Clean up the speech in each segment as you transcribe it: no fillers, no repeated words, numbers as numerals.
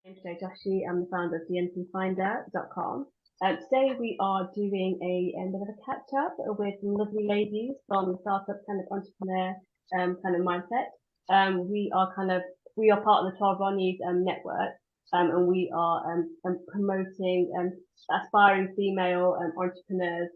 name's Joe Joshi. I'm the founder of dmcfinder.com. Today we are doing a bit of a catch up with some lovely ladies from the startup kind of entrepreneur kind of mindset. We are part of the 12 Ronnies network, and we are promoting aspiring female entrepreneurs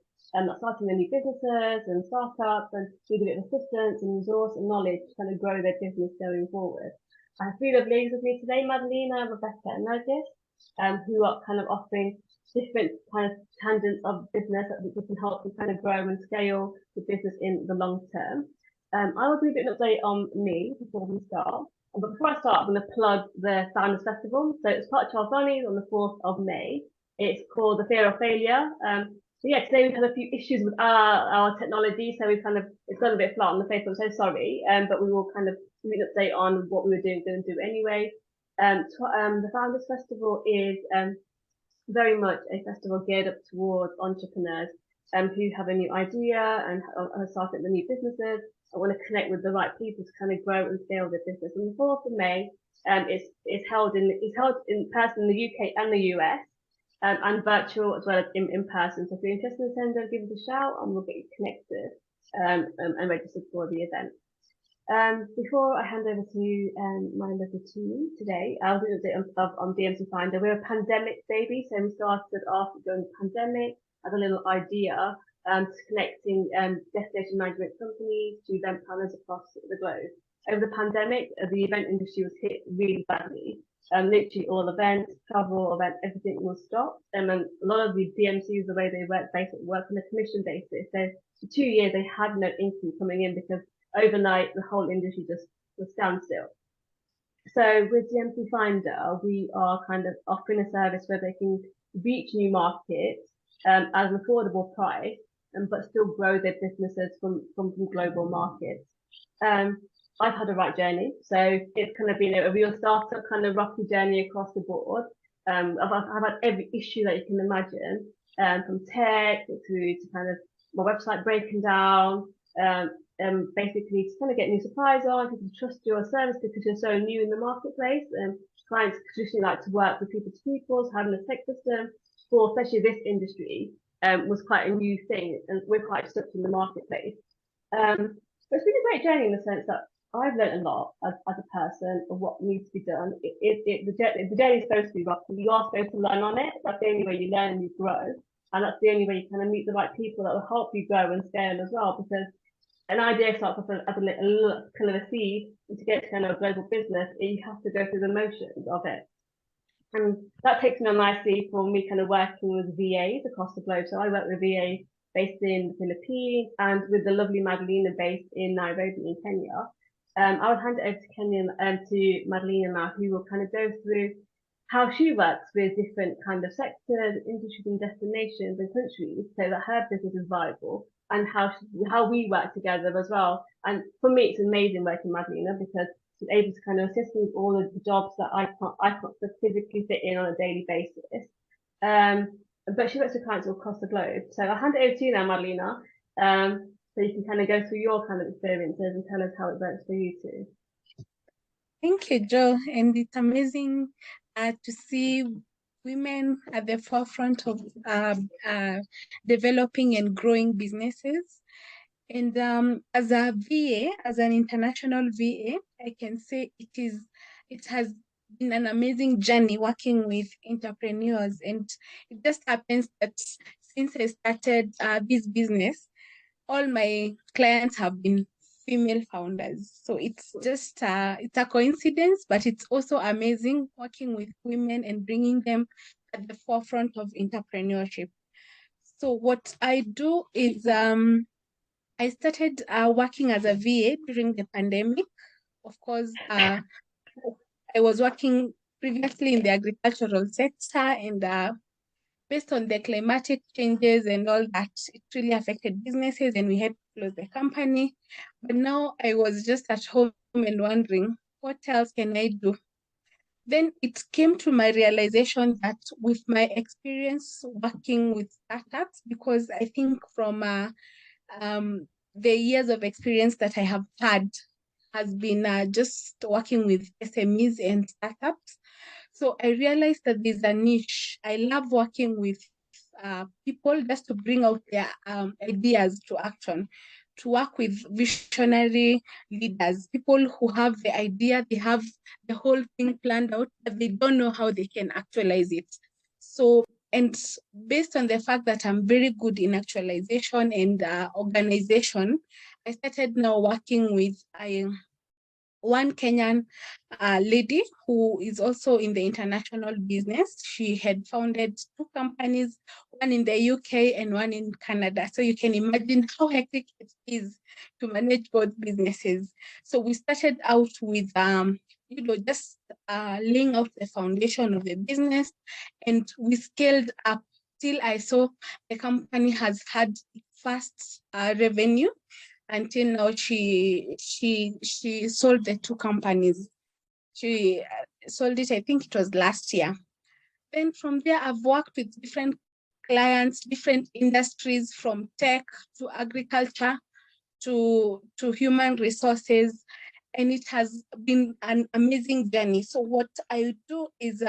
starting their new businesses and startups and need a bit of assistance and resource and knowledge to kind of grow their business going forward. I have three lovely ladies with me today, Madalena, Rebecca, and Nargis, who are kind of offering different kind of tangents of business that we can help them kind of grow and scale the business in the long term. I will do a bit of an update on me before we start. But before I start, I'm going to plug the Founders Festival. So it's part of Charles Ronnie's on the 4th of May. It's called The Fear of Failure. So yeah, today we've had a few issues with our technology, so we've it's gone a bit flat on the face. I'm so sorry, but we will kind of give you an update on what we were going to do anyway. The Founders Festival is very much a festival geared up towards entrepreneurs who have a new idea and are starting the new businesses. I want to connect with the right people to kind of grow and scale their business. And the 4th of May is held in person in the UK and the US. And virtual as well as in person. So if you're interested in attending, give us a shout and we'll get you connected and registered for the event. Before I hand over to my lovely team today, I'll do a bit on DMC Finder. We're a pandemic baby, so we started after during the pandemic as a little idea connecting destination management companies to event planners across the globe. Over the pandemic, the event industry was hit really badly. Literally all events, travel events, everything was stopped. And then a lot of the DMCs, the way they work on a commission basis. So for 2 years, they had no income coming in because overnight the whole industry just was standstill. So with DMC Finder, we are kind of offering a service where they can reach new markets at an affordable price, but still grow their businesses from global markets. I've had a right journey, so it's kind of been a real startup kind of rocky journey across the board. I've had every issue that you can imagine, from tech to kind of my website breaking down, basically to kind of get new suppliers on, people to trust your service because you're so new in the marketplace. And clients traditionally like to work with people to people, so having a tech system for especially this industry was quite a new thing, and we're quite disruptive in the marketplace. But it's been a great journey in the sense that I've learned a lot as a person of what needs to be done. The journey is supposed to be rocky. You are supposed to learn on it. That's the only way you learn and you grow. And that's the only way you kind of meet the right people that will help you grow and scale as well. Because an idea starts off as a little kind of a seed, and to get to kind of a global business, you have to go through the motions of it. And that takes me on nicely for me kind of working with VAs across the globe. So I work with VAs based in the Philippines and with the lovely Madalena based in Nairobi in Kenya. I will hand it over to Kenya to Madalena now, who will kind of go through how she works with different kind of sectors, industries and destinations and countries so that her business is viable, and how we work together as well. And for me, it's amazing working with Madalena because she's able to kind of assist me with all of the jobs that I can't physically fit in on a daily basis. But she works with clients all across the globe. So I'll hand it over to you now, Madalena. So you can kind of go through your kind of experiences and tell us how it works for you too. Thank you, Joe. And it's amazing to see women at the forefront of developing and growing businesses. And as a VA, as an international VA, I can say it has been an amazing journey working with entrepreneurs. And it just happens that since I started this business, all my clients have been female founders. So it's just it's a coincidence, but it's also amazing working with women and bringing them at the forefront of entrepreneurship. So what I do is I started working as a VA during the pandemic. Of course, I was working previously in the agricultural sector, and based on the climatic changes and all that, it really affected businesses and we had to close the company. But now I was just at home and wondering, what else can I do? Then it came to my realization that with my experience working with startups, because I think from the years of experience that I have had has been just working with SMEs and startups. So I realized that there's a niche. I love working with people just to bring out their ideas to action, to work with visionary leaders, people who have the idea, they have the whole thing planned out, but they don't know how they can actualize it. So, and based on the fact that I'm very good in actualization and organization, I started now working with one Kenyan lady who is also in the international business. She had founded two companies, one in the UK and one in Canada. So you can imagine how hectic it is to manage both businesses. So we started out with just laying out the foundation of the business, and we scaled up till I saw the company has had first revenue until now. She sold the two companies. She sold it, I think it was last year. Then from there, I've worked with different clients, different industries, from tech to agriculture to human resources, and it has been an amazing journey. So what I do is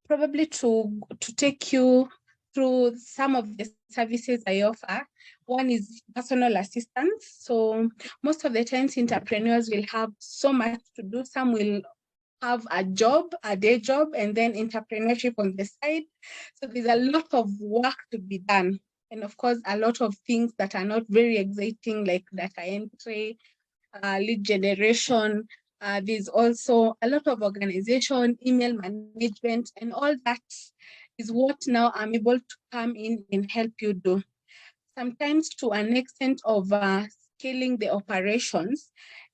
probably to take you through some of the services I offer. One is personal assistance. So most of the times entrepreneurs will have so much to do. Some will have a job, a day job, and then entrepreneurship on the side. So there's a lot of work to be done. And of course, a lot of things that are not very exciting, like data entry, lead generation. There's also a lot of organization, email management, and all that is what now I'm able to come in and help you do. Sometimes to an extent of scaling the operations,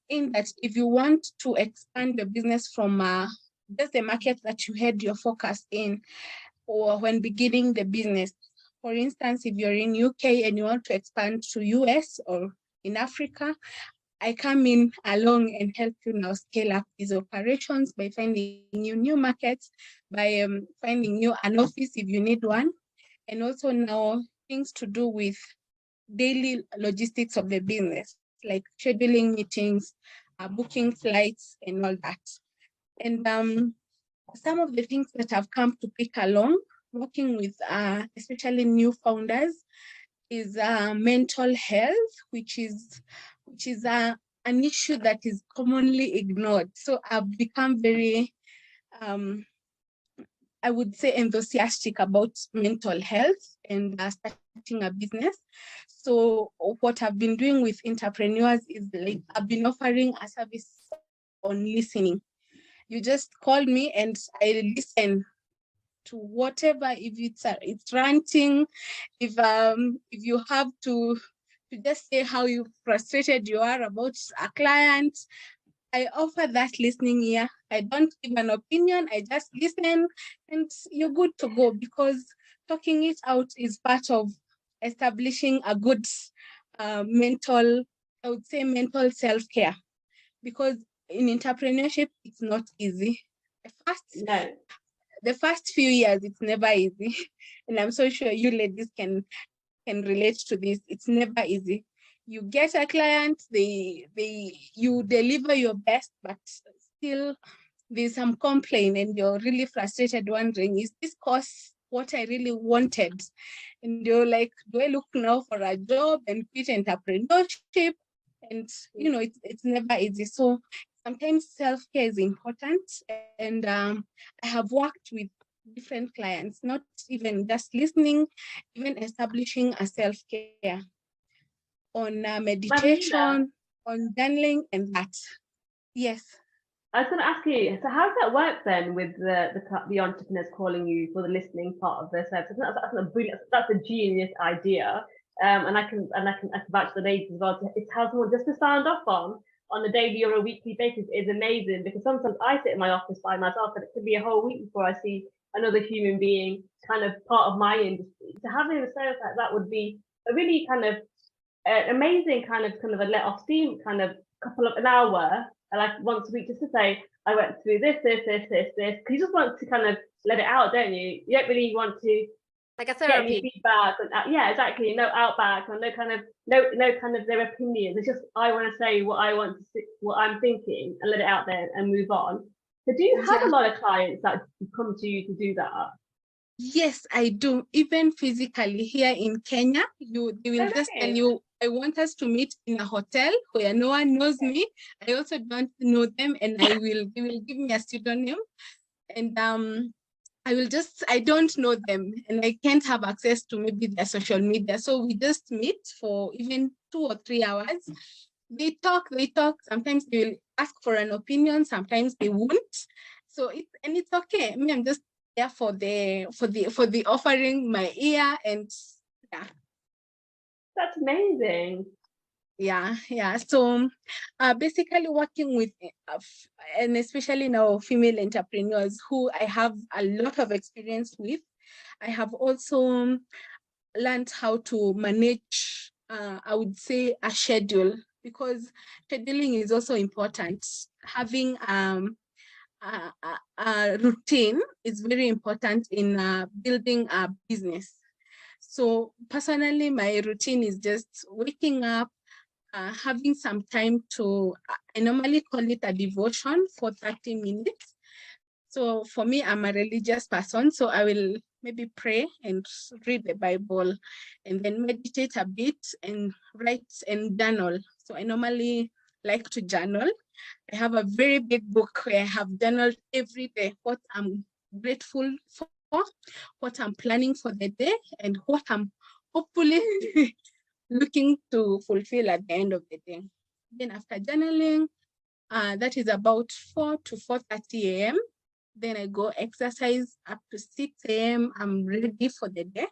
in that if you want to expand your business from just the market that you had your focus in, or when beginning the business. For instance, if you're in UK and you want to expand to US or in Africa, I come in along and help you now scale up these operations by finding new markets, by finding you an office if you need one, and also now things to do with daily logistics of the business, like scheduling meetings, booking flights, and all that. And some of the things that have come to pick along working with especially new founders is mental health, which is an issue that is commonly ignored. So I've become very, I would say, enthusiastic about mental health and starting a business. So what I've been doing with entrepreneurs is, like, I've been offering a service on listening. You just call me and I listen to whatever, if it's ranting, if you have to just say how frustrated you are about a client, I offer that listening ear. I don't give an opinion, I just listen, and you're good to go, because talking it out is part of establishing a good mental, I would say, mental self-care, because in entrepreneurship, it's not easy. The first few years, it's never easy. And I'm so sure you ladies can relate to this. It's never easy. You get a client, you deliver your best, but still there's some complaint and you're really frustrated, wondering, is this course what I really wanted? And you're like, do I look now for a job and quit entrepreneurship? And it's never easy. So sometimes self-care is important. And I have worked with different clients, not even just listening, even establishing a self-care on meditation, on journaling, and that. Yes. I was going to ask you, so how does that work then with the entrepreneurs calling you for the listening part of their service? That's a genius idea. And I can vouch for the ladies as well. It's how someone just to sound off on a daily or a weekly basis is amazing, because sometimes I sit in my office by myself and it could be a whole week before I see another human being kind of part of my industry. So having a service like that would be a really kind of amazing kind of a let off steam kind of an hour, like once a week, just to say, I went through this, because you just want to kind of let it out, don't you? You don't really want to like a therapy. Get any feedback. Yeah, exactly. No outback, or no kind of their opinions. It's just, I want to say what I want to, what I'm thinking, and let it out there and move on. So do you have Yeah. a lot of clients that come to you to do that? Yes, I do. Even physically here in Kenya, they will just tell you, I want us to meet in a hotel where no one knows me. I also don't know them, and they will give me a pseudonym, and I don't know them, and I can't have access to maybe their social media. So we just meet for even 2 or 3 hours. They talk. Sometimes they will ask for an opinion, sometimes they won't. So it's okay. I mean, I'm just there for the offering my ear, and yeah. That's amazing. Yeah. So basically working with and especially now female entrepreneurs who I have a lot of experience with. I have also learned how to manage, I would say, a schedule, because scheduling is also important. Having a routine is very important in building a business. So personally, my routine is just waking up, having some time to, I normally call it a devotion for 30 minutes. So for me, I'm a religious person, so I will maybe pray and read the Bible and then meditate a bit and write and journal. So I normally like to journal. I have a very big book where I have journaled every day what I'm grateful for, what I'm planning for the day, and what I'm hopefully looking to fulfill at the end of the day. Then after journaling, that is about 4 to 4:30 a.m. Then I go exercise up to 6 a.m. I'm ready for the day.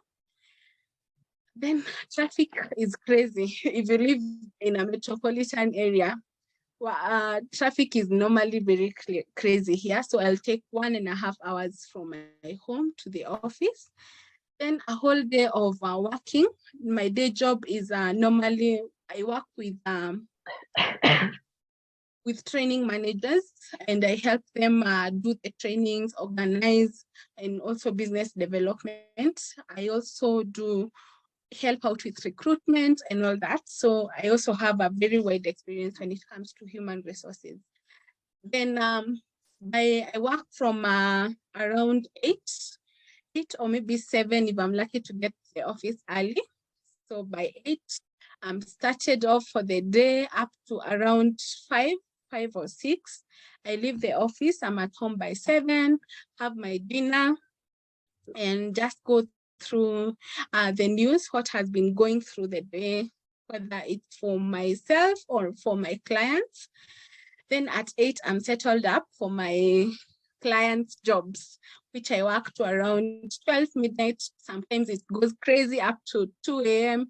Then traffic is crazy. If you live in a metropolitan area, traffic is normally very crazy here. So I'll take 1.5 hours from my home to the office. Then a whole day of working. My day job is normally I work with training managers, and I help them do the trainings, organize, and also business development. I also do help out with recruitment and all that. So I also have a very wide experience when it comes to human resources. Then I work from around 8 or maybe 7 if I'm lucky to get to the office early. So by 8, I'm started off for the day up to around 5 or 6. I leave the office, I'm at home by 7, have my dinner, and just go through the news, what has been going through the day, whether it's for myself or for my clients. Then at 8, I'm settled up for my clients' jobs, which I work to around 12 midnight. Sometimes it goes crazy up to 2 a.m.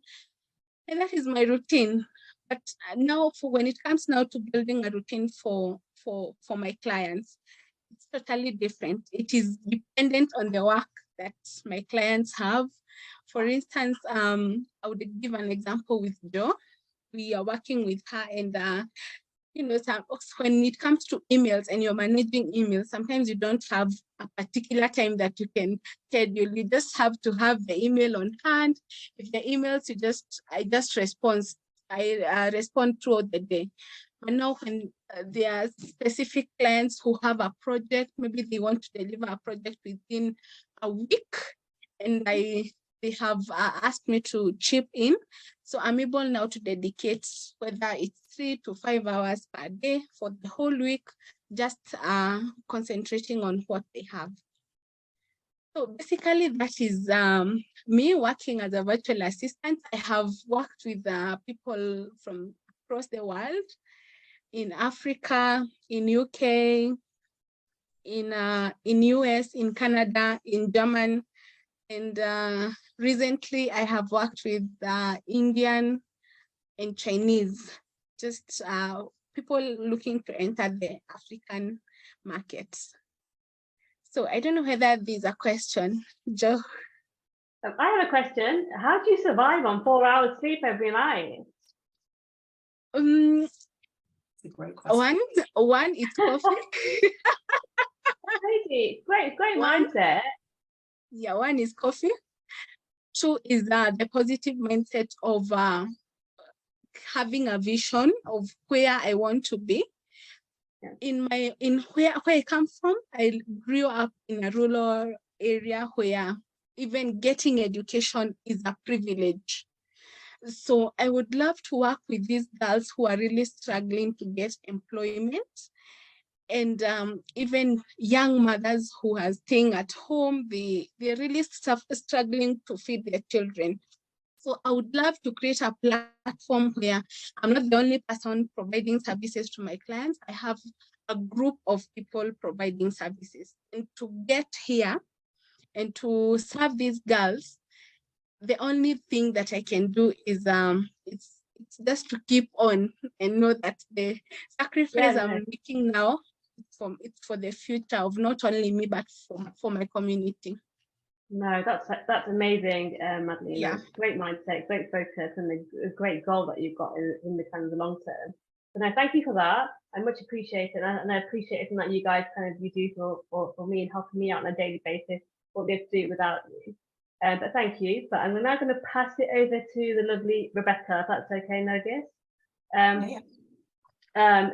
And that is my routine. But now, when it comes now to building a routine for my clients, it's totally different. It is dependent on the work that my clients have. For instance, I would give an example with Jo. We are working with her, and when it comes to emails and you're managing emails, sometimes you don't have a particular time that you can schedule. You just have to have the email on hand. If the emails, I just respond. I respond throughout the day. But now when there are specific clients who have a project, maybe they want to deliver a project within a week, and they have asked me to chip in. So I'm able now to dedicate whether it's 3 to 5 hours per day for the whole week, just concentrating on what they have. So basically that is me working as a virtual assistant. I have worked with people from across the world, in Africa, in UK, in US, in Canada, in Germany, and recently I have worked with Indian and Chinese, just people looking to enter the African markets. So I don't know whether there's a question, Jo. I have a question. How do you survive on 4 hours sleep every night? It's a great question. One is coffee. Crazy. Great One. mindset. Yeah, one is coffee. 2 is the positive mindset of having a vision of where I want to be. in where I come from, I grew up in a rural area where even getting education is a privilege. So I would love to work with these girls who are really struggling to get employment, and even young mothers who are staying at home, they're really struggling to feed their children. So I would love to create a platform where I'm not the only person providing services to my clients. I have a group of people providing services. And to get here and to serve these girls, the only thing that I can do is it's just to keep on and know that the sacrifice I'm making now, it's for the future of not only me but for my community. No, that's amazing, Madeline. Yeah. Great mindset, great focus, and a great goal that you've got in the kind of the long term. So no, thank you for that. I much appreciate it, and I appreciate everything that you guys you do for me and helping me out on a daily basis. Won't be able to do it without you. But thank you. But I'm now going to pass it over to the lovely Rebecca, if that's okay, Nergis.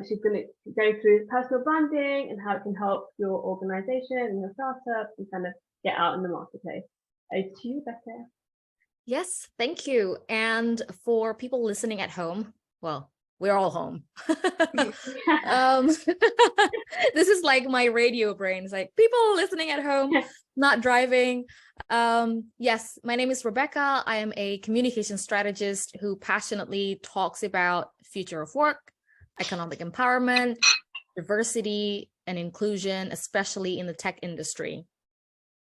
She's going to go through personal branding and how it can help your organization and your startup and kind of get out in the marketplace. Over to you, Rebecca. Yes, thank you. And for people listening at home, well, we're all home. This is like my radio brain. It's like people listening at home, not driving. Yes, my name is Rebecca. I am a communication strategist who passionately talks about future of work, economic empowerment, diversity, and inclusion, especially in the tech industry.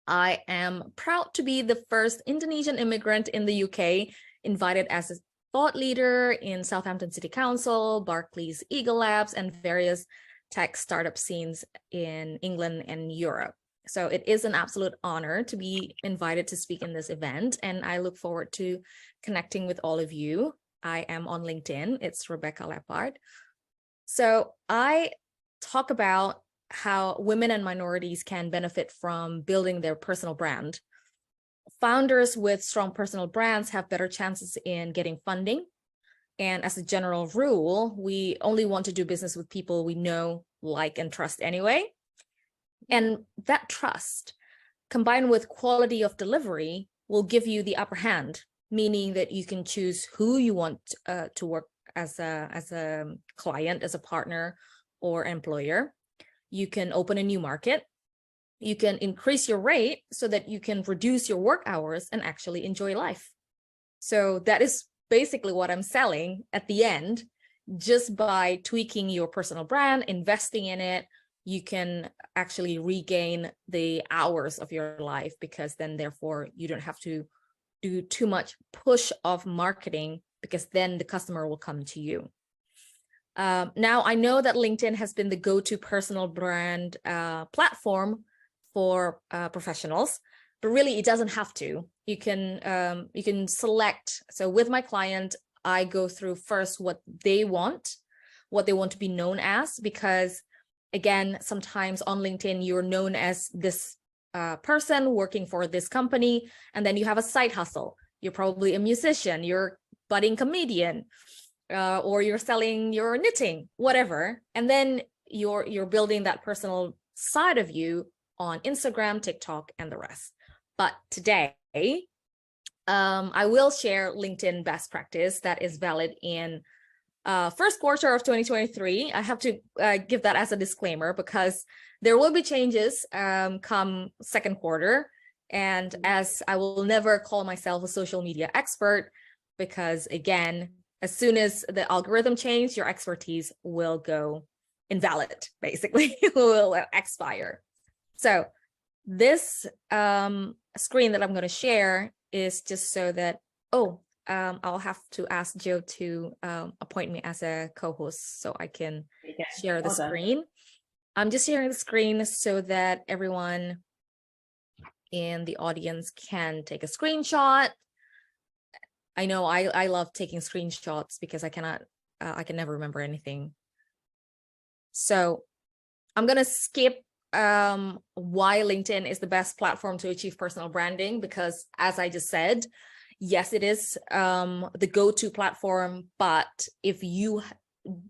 I am proud to be the first Indonesian immigrant in the UK invited as a thought leader in Southampton City Council, Barclays Eagle Labs, and various tech startup scenes in England and Europe. So it is an absolute honor to be invited to speak in this event, and I look forward to connecting with all of you. I am on LinkedIn. It's Rebecca Leppard. So I talk about how women and minorities can benefit from building their personal brand. Founders with strong personal brands have better chances in getting funding. And as a general rule, we only want to do business with people we know, like, and trust anyway. And that trust, combined with quality of delivery, will give you the upper hand, meaning that you can choose who you want to work as a client, as a partner or employer. You can open a new market. You can increase your rate so that you can reduce your work hours and actually enjoy life. So that is basically what I'm selling at the end. Just by tweaking your personal brand, investing in it, you can actually regain the hours of your life, because then therefore you don't have to do too much push of marketing, because then the customer will come to you. Now, I know that LinkedIn has been the go-to personal brand platform for professionals, but really it doesn't have to. You can select. So with my client, I go through first what they want to be known as, because again, sometimes on LinkedIn, you're known as this person working for this company, and then you have a side hustle. You're probably a musician, you're a budding comedian, or you're selling your knitting, whatever. And then you're building that personal side of you on Instagram, TikTok, and the rest. But today, I will share LinkedIn best practice that is valid in first quarter of 2023. I have to give that as a disclaimer, because there will be changes come second quarter. And as I will never call myself a social media expert, because again, as soon as the algorithm changes, your expertise will go invalid, basically, will expire. So this screen that I'm going to share is just so that, I'll have to ask Joe to appoint me as a co-host so I can share the screen. I'm just sharing the screen so that everyone in the audience can take a screenshot. I know I love taking screenshots because I can never remember anything. So I'm going to skip why LinkedIn is the best platform to achieve personal branding, because as I just said, yes, it is the go-to platform. But if you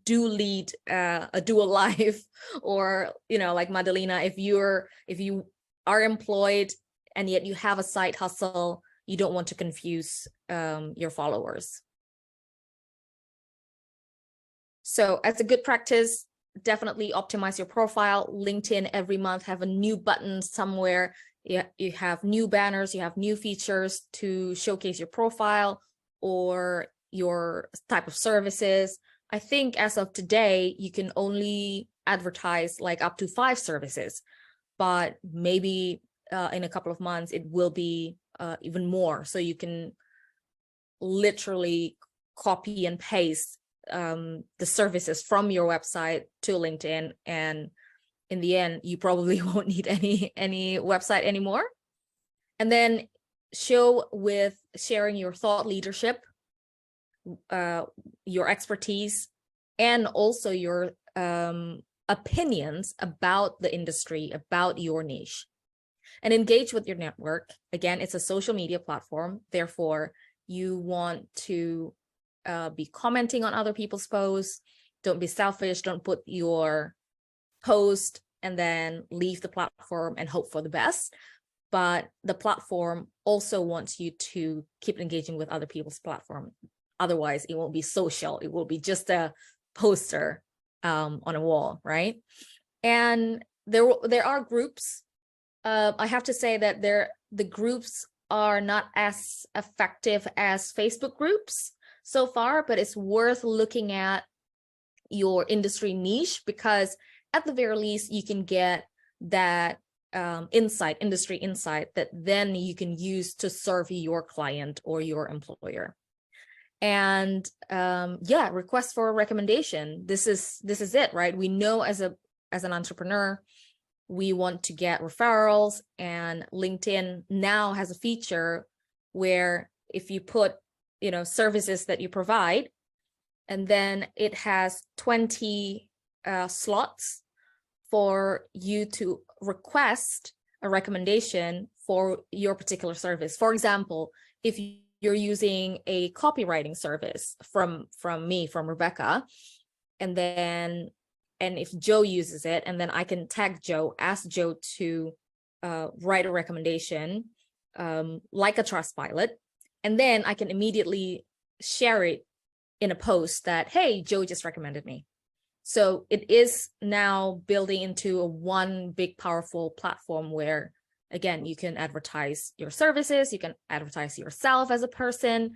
do lead a dual life, or, you know, like Madalena, if you are employed and yet you have a side hustle, you don't want to confuse your followers. So as a good practice, definitely optimize your profile. LinkedIn every month have a new button somewhere. You have new banners, you have new features to showcase your profile or your type of services. I think as of today, you can only advertise like up to 5 services, but maybe in a couple of months, it will be even more. So you can literally copy and paste the services from your website to LinkedIn, and in the end you probably won't need any website anymore. And then show with sharing your thought leadership, your expertise, and also your opinions about the industry, about your niche, and engage with your network. Again, it's a social media platform, therefore you want to be commenting on other people's posts. Don't be selfish. Don't put your post and then leave the platform and hope for the best. But the platform also wants you to keep engaging with other people's platform. Otherwise, it won't be social. It will be just a poster on a wall, right? And there are groups. I have to say that the groups are not as effective as Facebook groups so far, but it's worth looking at your industry niche, because at the very least you can get that industry insight that then you can use to serve your client or your employer. And yeah, request for a recommendation. This is it, right? We know as an entrepreneur, we want to get referrals, and LinkedIn now has a feature where if you put, you know, services that you provide, and then it has 20 slots for you to request a recommendation for your particular service. For example, if you're using a copywriting service from Rebecca, and if Joe uses it, and then I can tag Joe, ask Joe to write a recommendation like a Trustpilot, and then I can immediately share it in a post that, hey, Joe just recommended me. So it is now building into one big, powerful platform where, again, you can advertise your services, you can advertise yourself as a person,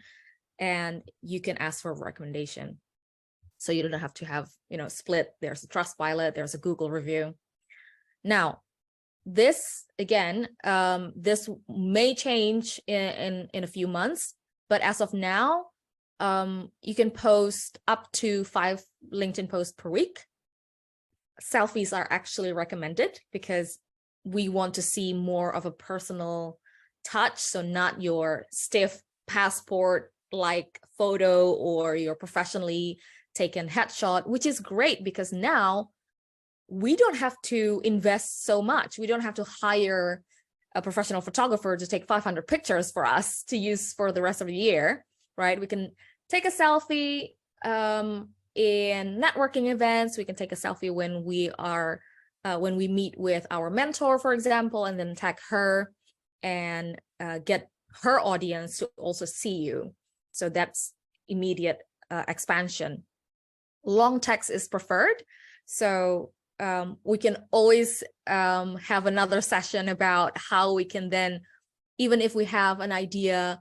and you can ask for a recommendation. So you don't have to have, you know, split. There's a Trustpilot, there's a Google review. Now, this, again, this may change in a few months, but as of now, you can post up to 5 LinkedIn posts per week. Selfies are actually recommended because we want to see more of a personal touch. So not your stiff passport-like photo or your professionally taken headshot, which is great because now we don't have to invest so much. We don't have to hire a professional photographer to take 500 pictures for us to use for the rest of the year, right? We can take a selfie in networking events. We can take a selfie when we meet with our mentor, for example, and then tag her and get her audience to also see you. So that's immediate expansion. Long text is preferred. So we can always have another session about how we can then, even if we have an idea,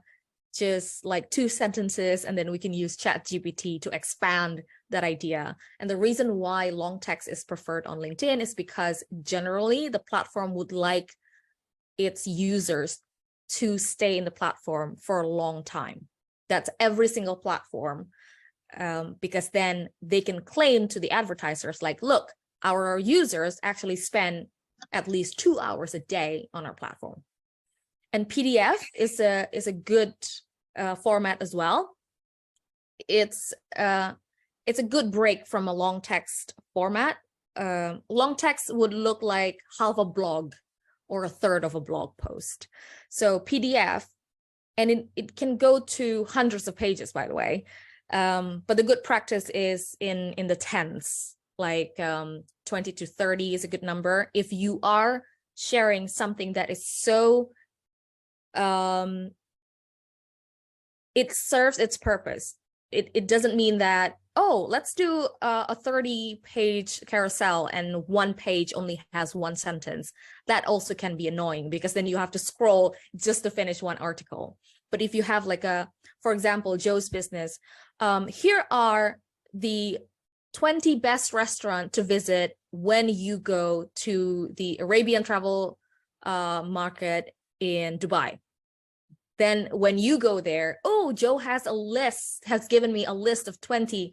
just like 2 sentences, and then we can use ChatGPT to expand that idea. And the reason why long text is preferred on LinkedIn is because generally the platform would like its users to stay in the platform for a long time. That's every single platform, because then they can claim to the advertisers like, look, our users actually spend at least 2 hours a day on our platform. And PDF is a good format as well. It's a good break from a long text format. Long text would look like half a blog or a third of a blog post. So PDF, and it can go to hundreds of pages, by the way. But the good practice is in the tens, like 20 to 30 is a good number. If you are sharing something that is so, it serves its purpose. It doesn't mean that, oh, let's do a 30-page carousel and one page only has one sentence. That also can be annoying because then you have to scroll just to finish one article. But if you have like for example, Joe's business, here are the 20 best restaurants to visit when you go to the Arabian travel market in Dubai. Then when you go there, oh, Joe has given me a list of 20.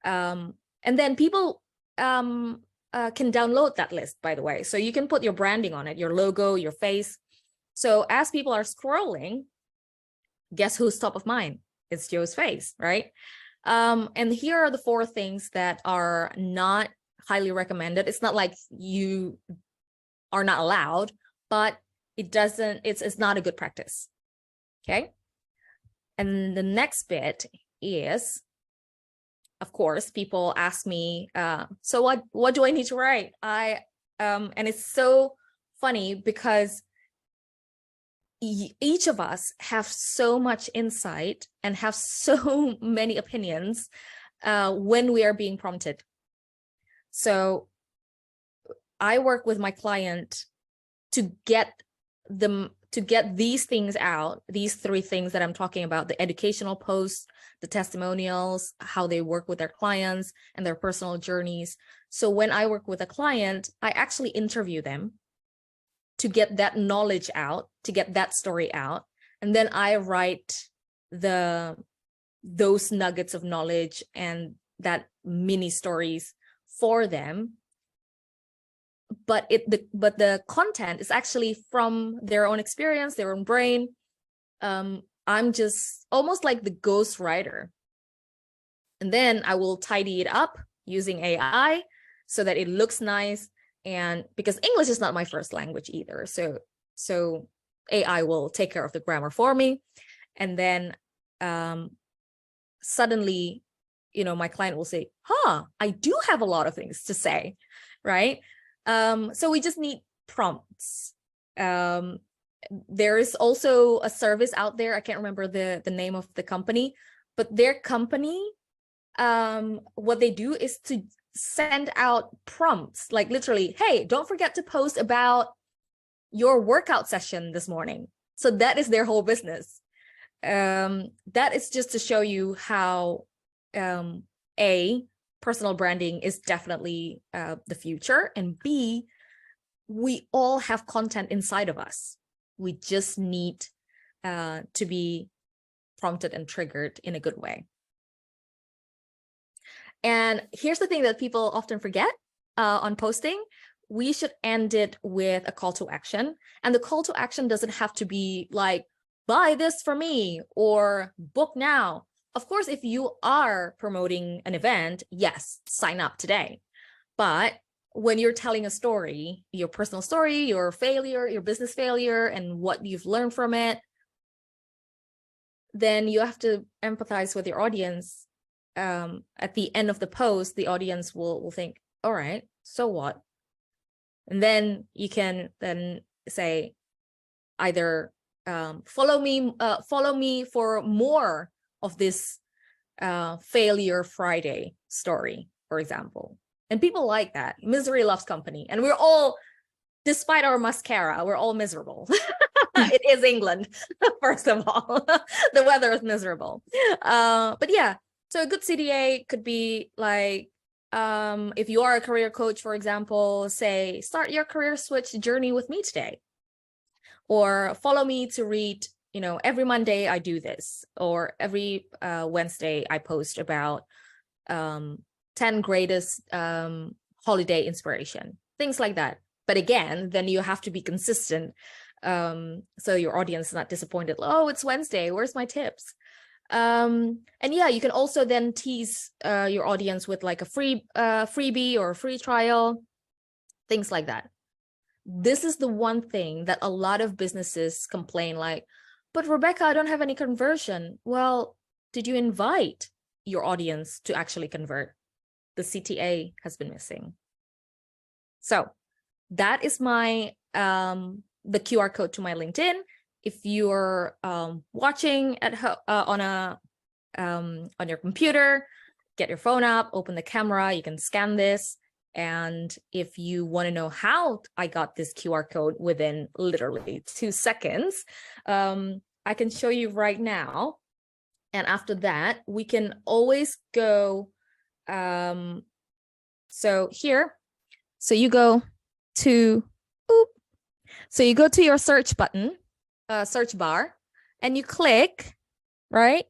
And then people can download that list, by the way. So you can put your branding on it, your logo, your face. So as people are scrolling, guess who's top of mind? It's Joe's face, right? And here are the 4 things that are not highly recommended. It's not like you are not allowed, but it's not a good practice. Okay. And the next bit is, of course, people ask me, so what do I need to write? And it's so funny because each of us have so much insight and have so many opinions when we are being prompted. So I work with my client to get these things out, these 3 things that I'm talking about, the educational posts, the testimonials, how they work with their clients and their personal journeys. So when I work with a client, I actually interview them to get that knowledge out, to get that story out. And then I write those nuggets of knowledge and that mini stories for them. But the content is actually from their own experience, their own brain. I'm just almost like the ghost writer. And then I will tidy it up using AI so that it looks nice. And because English is not my first language either. So AI will take care of the grammar for me. And then suddenly, my client will say, I do have a lot of things to say, right? So we just need prompts. There is also a service out there. I can't remember the name of the company, but their company, what they do is to send out prompts, like literally, hey, don't forget to post about your workout session this morning. So that is their whole business. That is just to show you how personal branding is definitely the future, and B, we all have content inside of us. We just need to be prompted and triggered in a good way. And here's the thing that people often forget on posting. We should end it with a call to action. And the call to action doesn't have to be like, buy this for me or book now. Of course, if you are promoting an event, yes, sign up today. But when you're telling a story, your personal story, your failure, your business failure, and what you've learned from it, then you have to empathize with your audience. At the end of the post, the audience will think, all right, so what? And then you can then say either follow me for more of this failure Friday story, for example. And people like that. Misery loves company. And we're all, despite our mascara, we're all miserable. It is England, first of all. The weather is miserable. But yeah, so a good CTA could be like, if you are a career coach, for example, say, start your career switch journey with me today. Or follow me to read, every Monday I do this. Or every Wednesday I post about 10 greatest holiday inspiration, things like that. But again, then you have to be consistent. So your audience is not disappointed. Oh, it's Wednesday. Where's my tips? And yeah, you can also then tease your audience with like a freebie or a free trial, things like that. This is the one thing that a lot of businesses complain like, but Rebecca, I don't have any conversion. Well, did you invite? your audience to actually convert. The CTA has been missing. So that is my the QR code to my LinkedIn. If you're watching at on your computer, get your phone up, open the camera, you can scan this. And if you want to know how I got this QR code within literally 2 seconds, I can show you right now. And after that, we can always go. So here, so you go to, so you go to your search button, search bar, and you click, right?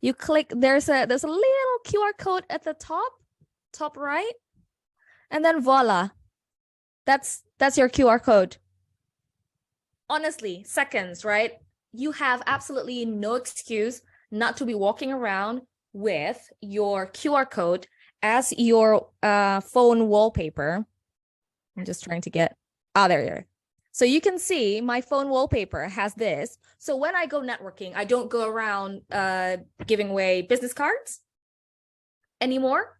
You click, there's a little QR code at the top right, and then voila, that's your QR code. Honestly, seconds, right? You have absolutely no excuse not to be walking around with your QR code as your phone wallpaper. I'm just trying to get, there you are. So you can see my phone wallpaper has this. So when I go networking, I don't go around giving away business cards anymore.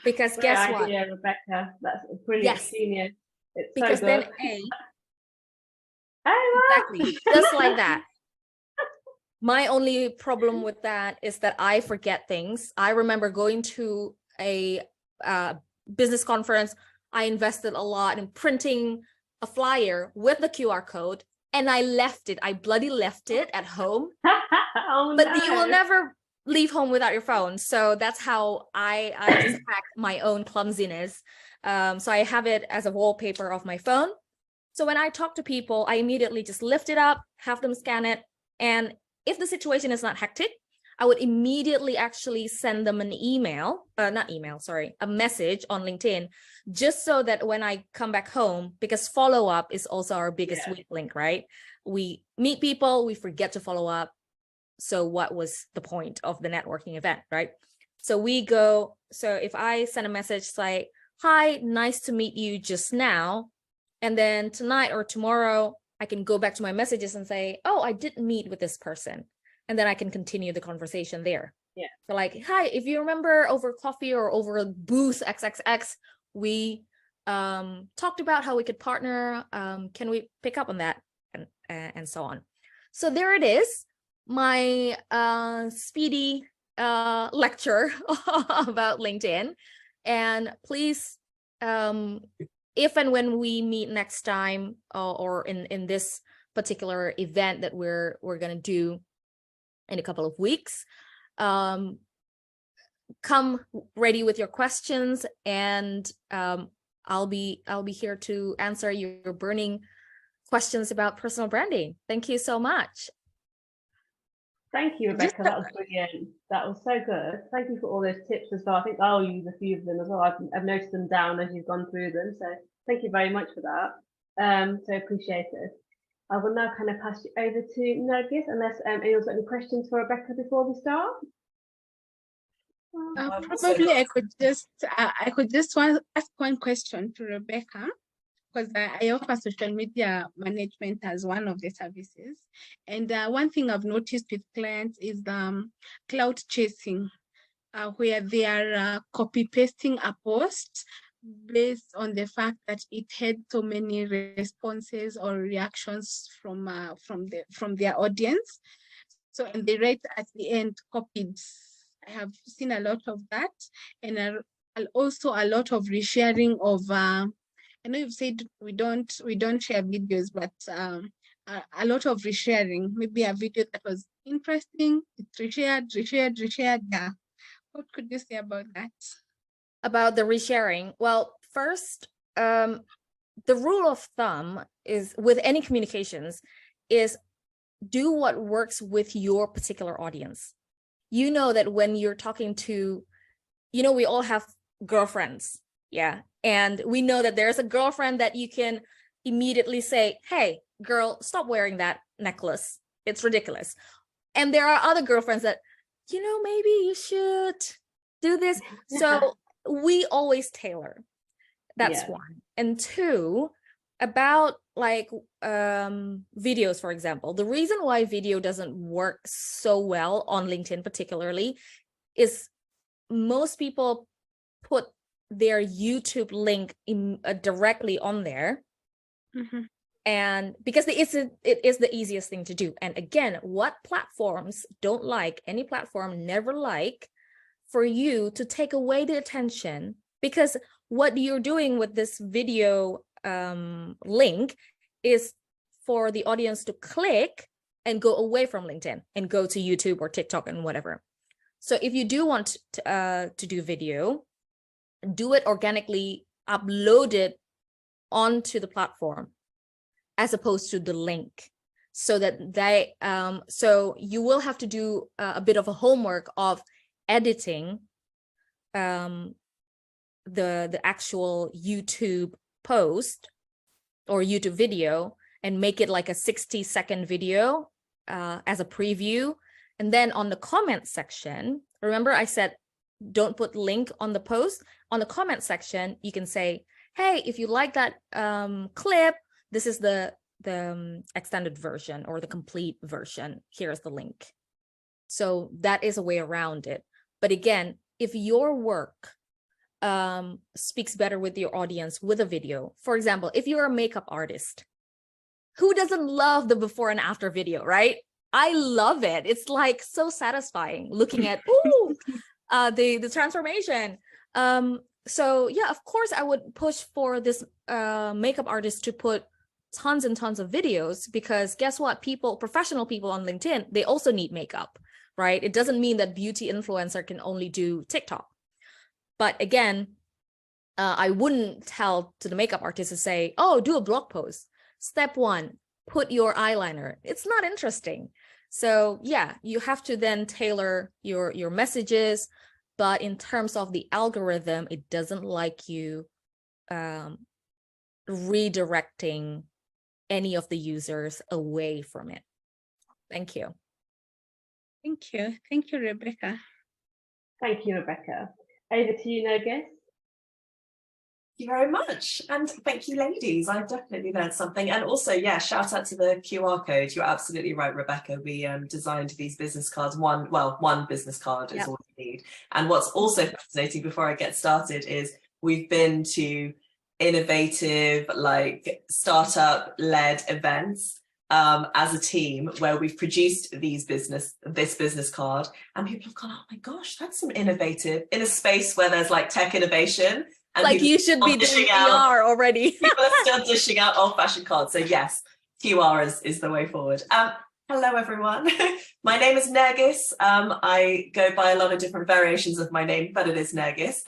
Because guess what? Yeah, Rebecca, that's a brilliant, genius. It's because so good. Then Oh, wow. exactly, just like that. My only problem with that is that I forget things. I remember going to a business conference. I invested a lot in printing a flyer with the QR code, and I left it. I bloody left it at home. Oh, but no. you will never leave home without your phone. So that's how I just hack my own clumsiness. So I have it as a wallpaper of my phone. So when I talk to people, I immediately just lift it up, have them scan it. And if the situation is not hectic, I would immediately actually send them an email, a message on LinkedIn, just so that when I come back home, because follow-up is also our biggest weak link, right? We meet people, we forget to follow up. So what was the point of the networking event, right? So if I send a message like, hi, nice to meet you just now. And then tonight or tomorrow, I can go back to my messages and say, oh, I did meet with this person. And then I can continue the conversation there. Yeah. So like, hi, if you remember over coffee or over booth XXX, we talked about how we could partner. Can we pick up on that? And so on. So there it is, my speedy lecture about LinkedIn. And please, if and when we meet next time, or in this particular event that we're going to do in a couple of weeks, come ready with your questions, and I'll be here to answer your burning questions about personal branding. Thank you so much. Thank you, Rebecca. That was brilliant. That was so good. Thank you for all those tips as well. I think I'll use a few of them as well. I've noted them down as you've gone through them. So thank you very much for that. So appreciate it. I will now kind of pass you over to Nergis, unless anyone's got any questions for Rebecca before we start. Probably I could just ask one question to Rebecca, because I offer social media management as one of the services. And one thing I've noticed with clients is cloud chasing, where they are copy pasting a post based on the fact that it had so many responses or reactions from their audience. So, and they write at the end, copied. I have seen a lot of that, and also a lot of resharing of. I know you've said we don't share videos, but a lot of resharing. Maybe a video that was interesting, it's reshared. Yeah. What could you say about that? About the resharing? Well, first, the rule of thumb is with any communications is do what works with your particular audience. You know that when you're talking to, we all have girlfriends. Yeah. And we know that there's a girlfriend that you can immediately say, hey, girl, stop wearing that necklace. It's ridiculous. And there are other girlfriends that, maybe you should do this. So we always tailor. That's one. And two, about like videos, for example, the reason why video doesn't work so well on LinkedIn particularly is most people put their YouTube link directly on there. And because it is the easiest thing to do. And again, what platforms don't like, any platform never like for you to take away the attention, because what you're doing with this video link is for the audience to click and go away from LinkedIn and go to YouTube or TikTok and whatever. So if you do want to do video, do it organically, upload it onto the platform as opposed to the link, so that they so you will have to do a bit of a homework of editing the actual YouTube post or YouTube video and make it like a 60-second video as a preview. And then on the comment section, remember I said don't put link on the post. On the comment section, you can say, hey, if you like that clip, this is the extended version or the complete version. Here's the link. So that is a way around it. But again, if your work speaks better with your audience with a video, for example, if you're a makeup artist, who doesn't love the before and after video, right? I love it. It's like so satisfying looking at the transformation. So yeah, of course I would push for this makeup artist to put tons and tons of videos, because guess what? Professional people on LinkedIn, they also need makeup, right? It doesn't mean that beauty influencer can only do TikTok. But again, I wouldn't tell to the makeup artist to say, oh, do a blog post. Step one, put your eyeliner. It's not interesting. So yeah, you have to then tailor your messages. But in terms of the algorithm, it doesn't like you redirecting any of the users away from it. Thank you. Thank you. Thank you, Rebecca. Thank you, Rebecca. Over to you, Nergis. Thank you very much. And thank you, ladies. I've definitely learned something. And also, yeah, shout out to the QR code. You're absolutely right, Rebecca. We designed these business cards. One business card is all you need. And what's also fascinating before I get started is we've been to innovative, like startup-led events as a team where we've produced this business card, and people have gone, oh my gosh, that's some innovative, in a space where there's like tech innovation. And like you should be doing PR already. People are still dishing out old-fashioned cards. So yes, QR is the way forward. Hello, everyone. My name is Nergis. I go by a lot of different variations of my name, but it is Nergis.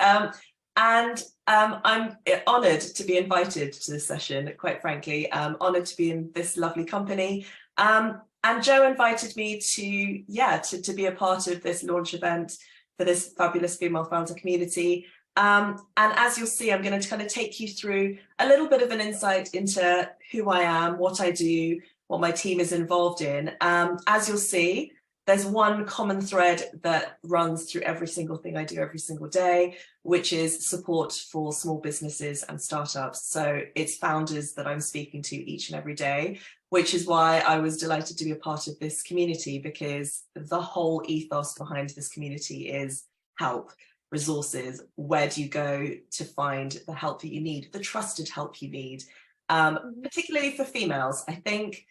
And I'm honoured to be invited to this session, quite frankly. I'm honoured to be in this lovely company. And Joe invited me to be a part of this launch event for this fabulous female founder community. And as you'll see, I'm going to kind of take you through a little bit of an insight into who I am, what I do, what my team is involved in. As you'll see, there's one common thread that runs through every single thing I do every single day, which is support for small businesses and startups. So it's founders that I'm speaking to each and every day, which is why I was delighted to be a part of this community, because the whole ethos behind this community is help. Resources, where do you go to find the help that you need, the trusted help you need, particularly for females. I think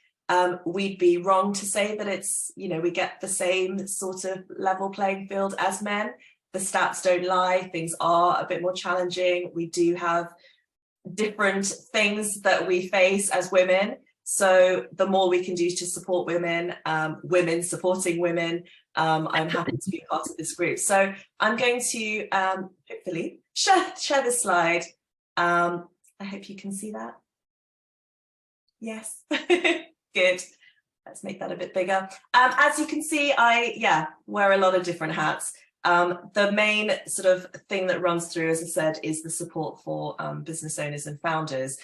we'd be wrong to say that it's, we get the same sort of level playing field as men. The stats don't lie, things are a bit more challenging. We do have different things that we face as women. So the more we can do to support women, women supporting women, I'm happy to be part of this group. So I'm going to hopefully share this slide. I hope you can see that. Yes, good. Let's make that a bit bigger. As you can see, I wear a lot of different hats. The main sort of thing that runs through, as I said, is the support for business owners and founders.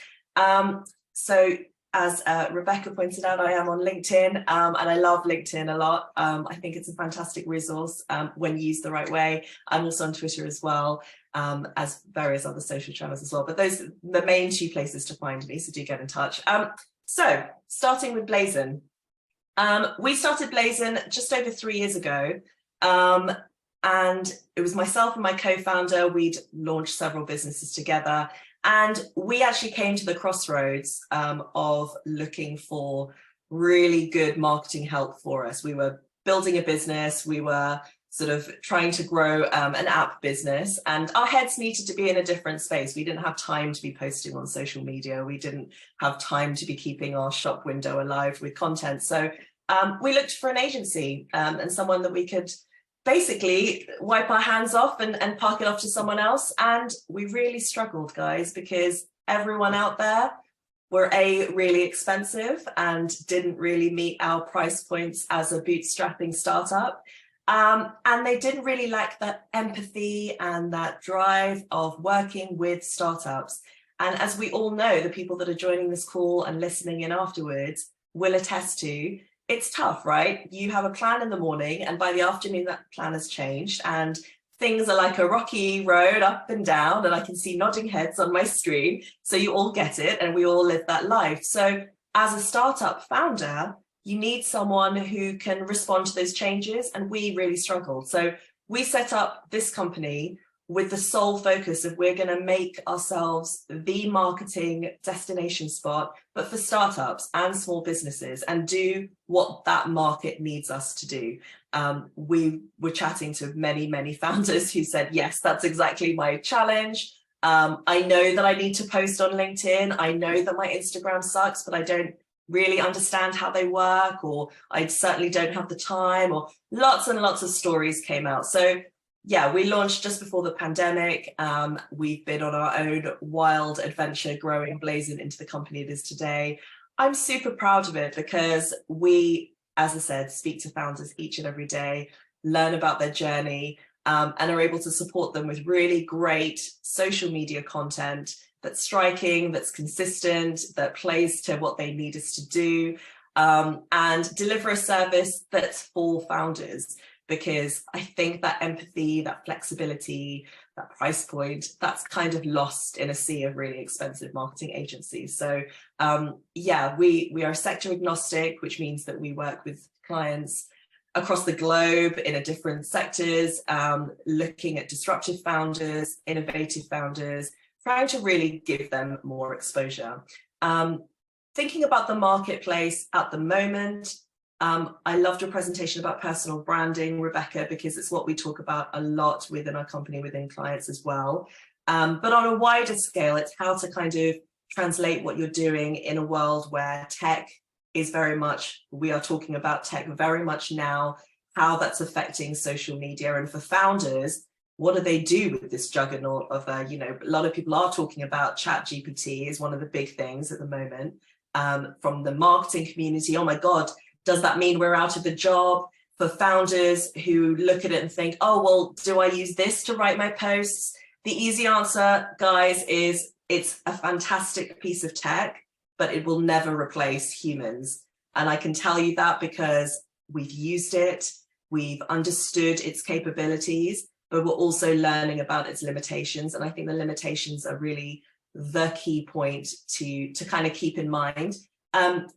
So as Rebecca pointed out, I am on LinkedIn and I love LinkedIn a lot. I think it's a fantastic resource when used the right way. I'm also on Twitter as well. as various other social channels as well. But those are the main two places to find me, so do get in touch. So starting with Blazon. We started Blazon just over 3 years ago. And it was myself and my co-founder. We'd launched several businesses together. And we actually came to the crossroads of looking for really good marketing help for us. We were building a business. We were sort of trying to grow an app business, and our heads needed to be in a different space. We didn't have time to be posting on social media. We didn't have time to be keeping our shop window alive with content. So we looked for an agency and someone that we could basically wipe our hands off and park it off to someone else. And we really struggled, guys, because everyone out there were really expensive and didn't really meet our price points as a bootstrapping startup. And they didn't really lack that empathy and that drive of working with startups. And as we all know, the people that are joining this call and listening in afterwards will attest to, it's tough, right? You have a plan in the morning, and by the afternoon that plan has changed, and things are like a rocky road up and down, and I can see nodding heads on my screen. So you all get it, and we all live that life. So as a startup founder, you need someone who can respond to those changes, and we really struggled. So we set up this company with the sole focus of we're going to make ourselves the marketing destination spot, but for startups and small businesses, and do what that market needs us to do. We were chatting to many founders who said, yes, that's exactly my challenge. I know that I need to post on LinkedIn. I know that my Instagram sucks, but I don't really understand how they work, or I certainly don't have the time, or lots and lots of stories came out. So yeah, we launched just before the pandemic. We've been on our own wild adventure growing Blazon into the company it is today. I'm super proud of it because we, as I said, speak to founders each and every day, learn about their journey, and are able to support them with really great social media content that's striking, that's consistent, that plays to what they need us to do, and deliver a service that's for founders. Because I think that empathy, that flexibility, that price point, that's kind of lost in a sea of really expensive marketing agencies. So yeah, we are sector agnostic, which means that we work with clients across the globe in different sectors, looking at disruptive founders, innovative founders, trying to really give them more exposure. Thinking about the marketplace at the moment, I loved your presentation about personal branding, Rebecca, because it's what we talk about a lot within our company, within clients as well. But on a wider scale, it's how to kind of translate what you're doing in a world where tech is very much, we are talking about tech very much now, how that's affecting social media. And for founders, what do they do with this juggernaut of, a lot of people are talking about ChatGPT is one of the big things at the moment, from the marketing community. Oh my God, does that mean we're out of a job? For founders who look at it and think, oh, well, do I use this to write my posts? The easy answer, guys, is it's a fantastic piece of tech, but it will never replace humans. And I can tell you that because we've used it, we've understood its capabilities, but we're also learning about its limitations. And I think the limitations are really the key point to kind of keep in mind.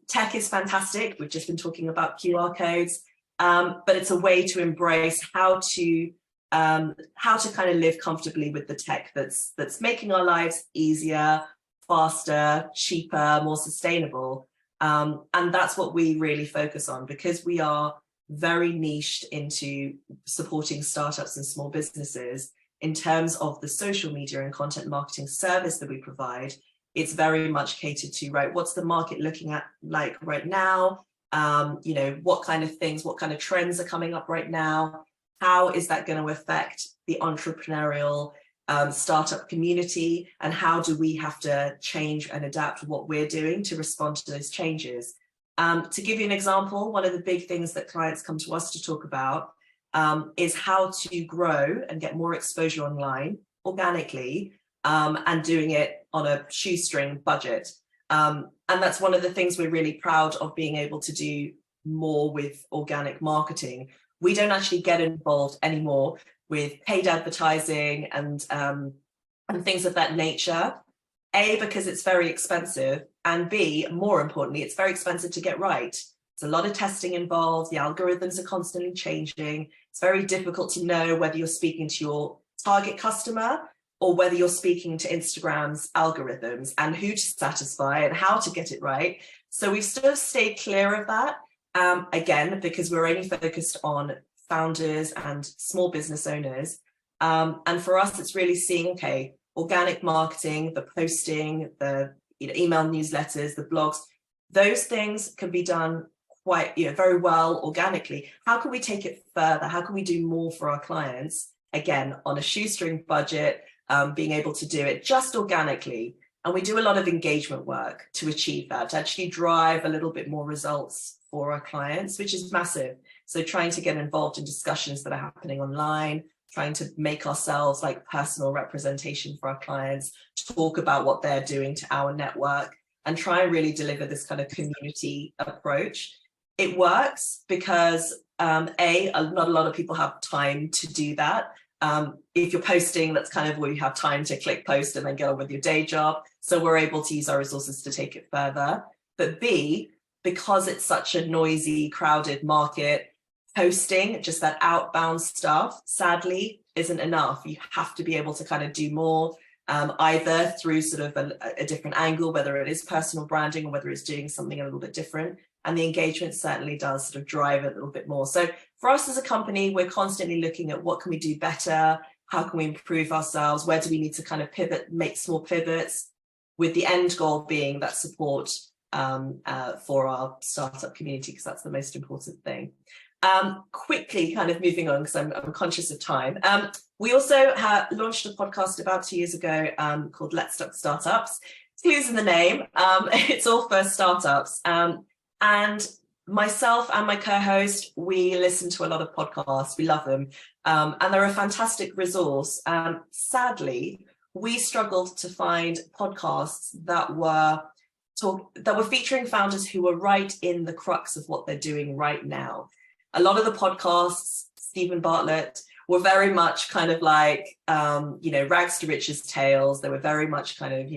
Tech is fantastic. We've just been talking about QR codes, but it's a way to embrace how to kind of live comfortably with the tech that's making our lives easier, faster, cheaper, more sustainable. And that's what we really focus on, because we are very niched into supporting startups and small businesses in terms of the social media and content marketing service that we provide. It's very much catered to, right, what's the market looking at like right now? What kind of things, what kind of trends are coming up right now? How is that going to affect the entrepreneurial startup community? And how do we have to change and adapt what we're doing to respond to those changes? To give you an example, one of the big things that clients come to us to talk about is how to grow and get more exposure online organically, and doing it on a shoestring budget. And that's one of the things we're really proud of, being able to do more with organic marketing. We don't actually get involved anymore. with paid advertising and things of that nature. A, because it's very expensive, and B, more importantly, it's very expensive to get right. There's a lot of testing involved. The algorithms are constantly changing. It's very difficult to know whether you're speaking to your target customer or whether you're speaking to Instagram's algorithms, and who to satisfy and how to get it right. So we've sort of stayed clear of that, again, because we're only focused on founders and small business owners. And for us, it's really seeing, okay, organic marketing, the posting, the email newsletters, the blogs, those things can be done quite very well organically. How can we take it further? How can we do more for our clients? Again, on a shoestring budget, being able to do it just organically. And we do a lot of engagement work to achieve that, to actually drive a little bit more results for our clients, which is massive. So trying to get involved in discussions that are happening online, trying to make ourselves like personal representation for our clients, talk about what they're doing to our network, and try and really deliver this kind of community approach. It works because not a lot of people have time to do that. If you're posting, that's kind of where you have time to click post and then get on with your day job. So we're able to use our resources to take it further. But B, because it's such a noisy, crowded market, posting just that outbound stuff, sadly, isn't enough. You have to be able to kind of do more, either through sort of a different angle, whether it is personal branding or whether it's doing something a little bit different. And the engagement certainly does sort of drive it a little bit more. So for us as a company, we're constantly looking at what can we do better? How can we improve ourselves? Where do we need to kind of pivot, make small pivots, with the end goal being that support for our startup community, because that's the most important thing. Quickly kind of moving on, because I'm conscious of time. We also launched a podcast about 2 years ago called Let's Talk Startups. Clues in the name. It's all for startups. And myself and my co-host, we listen to a lot of podcasts. We love them. And they're a fantastic resource. Sadly, we struggled to find podcasts that were featuring founders who were right in the crux of what they're doing right now. A lot of the podcasts, Stephen Bartlett, were very much kind of like, rags to riches tales. They were very much kind of,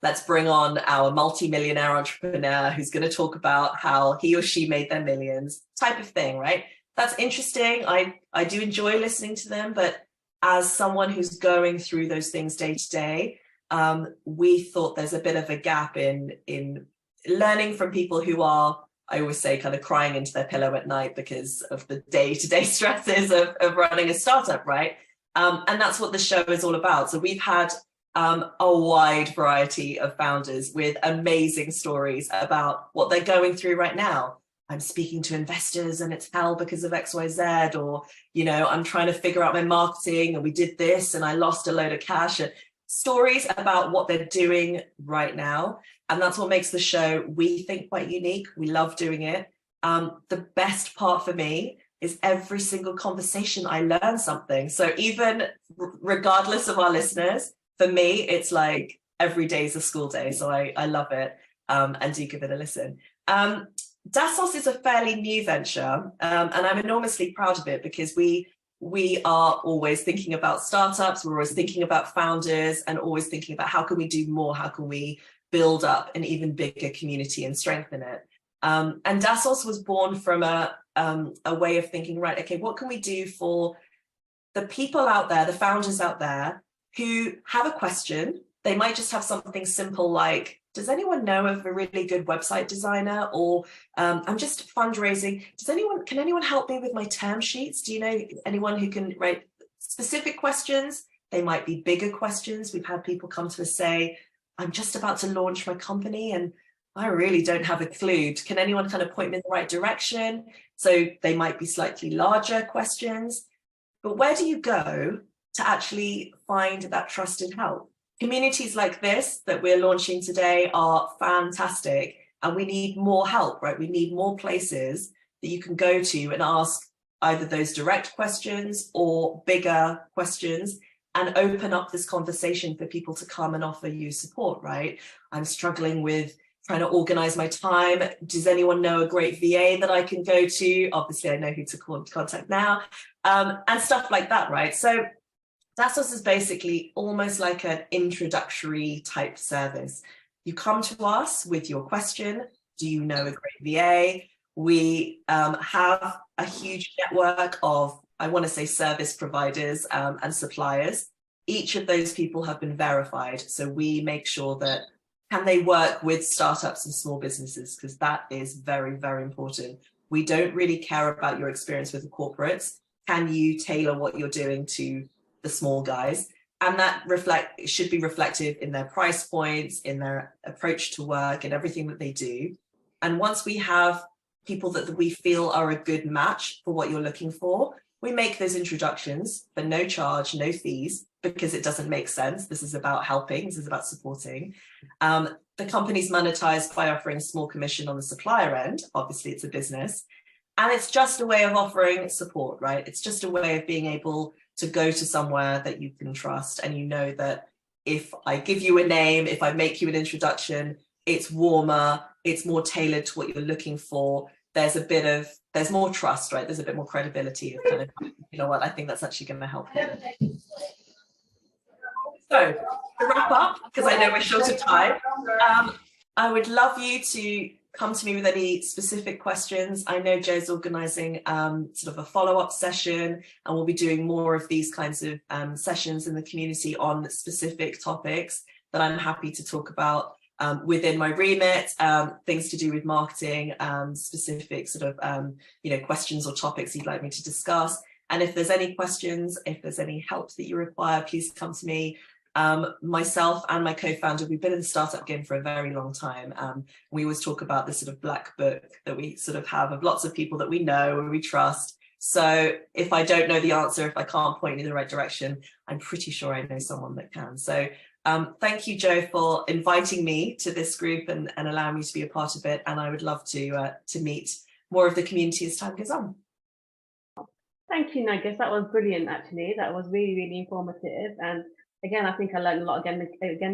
let's bring on our multi-millionaire entrepreneur who's going to talk about how he or she made their millions type of thing, right? That's interesting. I do enjoy listening to them, but as someone who's going through those things day to day, we thought there's a bit of a gap in learning from people who are, I always say, kind of crying into their pillow at night because of the day-to-day stresses of running a startup, right? And that's what the show is all about. So we've had a wide variety of founders with amazing stories about what they're going through right now. I'm speaking to investors and it's hell because of XYZ, or, I'm trying to figure out my marketing and we did this and I lost a load of cash. Stories about what they're doing right now. And that's what makes the show, we think, quite unique. We love doing it. The best part for me is every single conversation I learn something. So even regardless of our listeners, for me, it's like every day is a school day. So I love it, and do give it a listen. Dassos is a fairly new venture, and I'm enormously proud of it because we are always thinking about startups, we're always thinking about founders, and always thinking about how can we do more, how can we build up an even bigger community and strengthen it. And Dassos was born from a way of thinking, right, okay, what can we do for the people out there, the founders out there who have a question? They might just have something simple like, does anyone know of a really good website designer? Or I'm just fundraising. Can anyone help me with my term sheets? Do you know anyone who can write specific questions? They might be bigger questions. We've had people come to us say, I'm just about to launch my company and I really don't have a clue. Can anyone kind of point me in the right direction? So they might be slightly larger questions. But where do you go to actually find that trusted help? Communities like this that we're launching today are fantastic, and we need more help, right? We need more places that you can go to and ask either those direct questions or bigger questions and open up this conversation for people to come and offer you support, right? I'm struggling with, trying to organize my time. Does anyone know a great VA that I can go to? Obviously, I know who to contact now, and stuff like that, right? So Dassos is basically almost like an introductory type service. You come to us with your question. Do you know a great VA? We have a huge network of, I want to say, service providers and suppliers. Each of those people have been verified. So we make sure that, can they work with startups and small businesses? Because that is very, very important. We don't really care about your experience with the corporates. Can you tailor what you're doing to the small guys? And that should be reflective in their price points, in their approach to work, and everything that they do. And once we have people that we feel are a good match for what you're looking for, we make those introductions for no charge, no fees, because it doesn't make sense. This is about helping, this is about supporting. The company's monetized by offering a small commission on the supplier end. Obviously, it's a business. And it's just a way of offering support, right? It's just a way of being able to go to somewhere that you can trust, and you know that if I give you a name, if I make you an introduction, it's warmer, it's more tailored to what you're looking for. There's more trust, right? There's a bit more credibility of kind of, you know what, I think that's actually going to help you. So to wrap up, because I know we're short of time, I would love you to come to me with any specific questions. I know Joe's organising sort of a follow-up session, and we'll be doing more of these kinds of sessions in the community on specific topics that I'm happy to talk about within my remit, things to do with marketing, specific sort of questions or topics you'd like me to discuss. And if there's any questions, if there's any help that you require, please come to me. Myself and my co-founder, we've been in the startup game for a very long time. We always talk about this sort of black book that we sort of have of lots of people that we know and we trust. So if I don't know the answer, if I can't point you in the right direction, I'm pretty sure I know someone that can. So thank you, Joe, for inviting me to this group and allowing me to be a part of it. And I would love to meet more of the community as time goes on. Thank you, Nergis. That was brilliant, actually. That was really, really informative. And again, I think I learned a lot again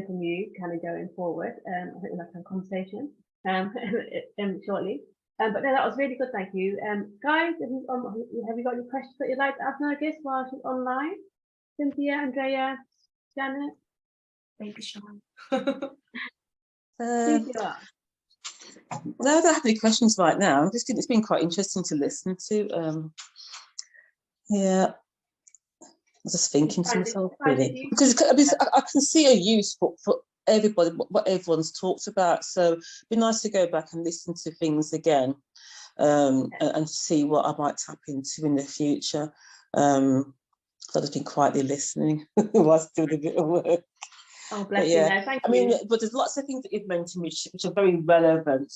from you kind of going forward. I think we'll have a conversation shortly. But no, that was really good. Thank you. Guys, have you got any questions that you'd like to ask Nergis while she's online? Cynthia, Andrea, Janet? Maybe Sean. Cynthia. No, I don't have any questions right now. It's been quite interesting to listen to. Yeah, I was just thinking to myself, really, because I can see a use for everybody, what everyone's talked about. So it'd be nice to go back and listen to things again, and see what I might tap into in the future. I've just been quietly listening whilst doing a bit of work. Oh, bless you. No, thank you. I mean, but there's lots of things that you've mentioned which are very relevant,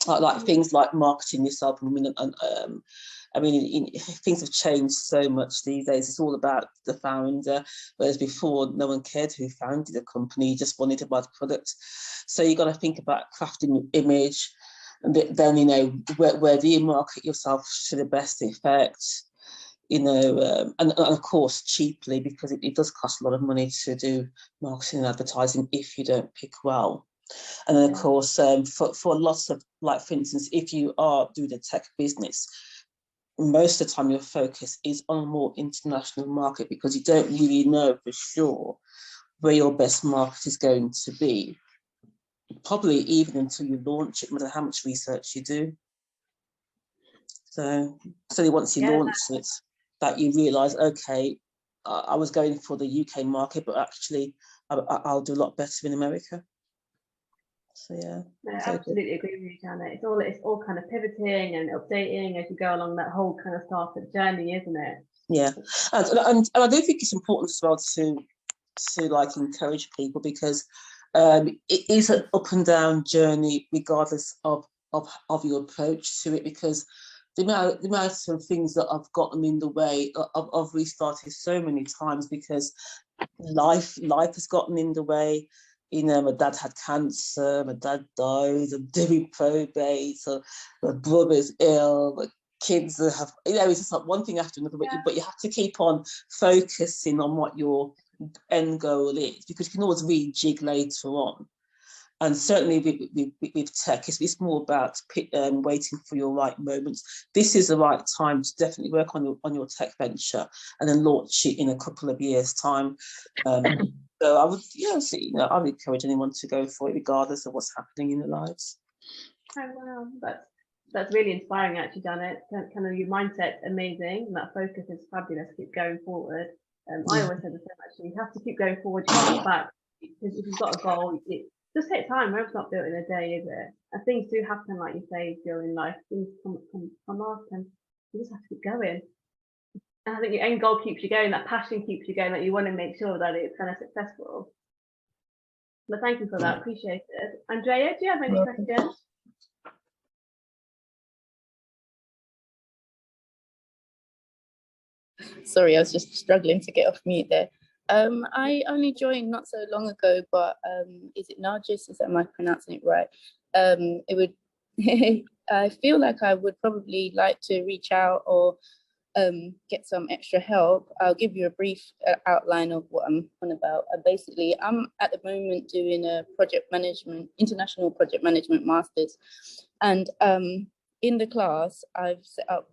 like things like marketing yourself. I mean, things have changed so much these days. It's all about the founder, whereas before, no one cared who founded a company, you just wanted to buy the product. So you've got to think about crafting image, and then, where do you market yourself to the best effect? And of course, cheaply, because it does cost a lot of money to do marketing and advertising if you don't pick well. And then, of course, for lots of, like, for instance, if you are doing a tech business, most of the time your focus is on a more international market, because you don't really know for sure where your best market is going to be, probably even until you launch it, no matter how much research you do. So once you launch it, that you realise, okay, I was going for the UK market, but actually I'll do a lot better in America. So yeah. No, I absolutely agree with you, Janet. It's all kind of pivoting and updating as you go along that whole kind of startup journey, isn't it? Yeah, and I do think it's important as well to like encourage people, because it is an up and down journey regardless of your approach to it, because the amount of things that I've gotten in the way of restarting so many times, because life has gotten in the way. My dad had cancer, my dad died, I'm doing probate, so my brother's ill, my kids have, it's just like one thing after another, but you have to keep on focusing on what your end goal is, because you can always rejig later on. And certainly with tech, it's more about waiting for your right moments. This is the right time to definitely work on your tech venture and then launch it in a couple of years' time. So I would, I would encourage anyone to go for it, regardless of what's happening in their lives. Oh, wow, that's really inspiring, actually, Janet. Kind of your mindset, amazing, and that focus is fabulous. Keep going forward. I always say the same, actually. You have to keep going forward. You can't look back, because if you've got a goal, it just takes time. Rome's not built in a day, is it? And things do happen, like you say, during life. Things come up, and you just have to keep going. And I think your end goal keeps you going. That passion keeps you going. That you want to make sure that it's kind of successful. But thank you for that. Appreciate it. Andrea, do you have any questions? Sorry, I was just struggling to get off mute there. I only joined not so long ago, but is it Nargis? Am I pronouncing it right? It would. I feel like I would probably like to reach out or get some extra help. I'll give you a brief outline of what I'm on about. Basically, I'm at the moment doing a international project management masters, and in the class I've set up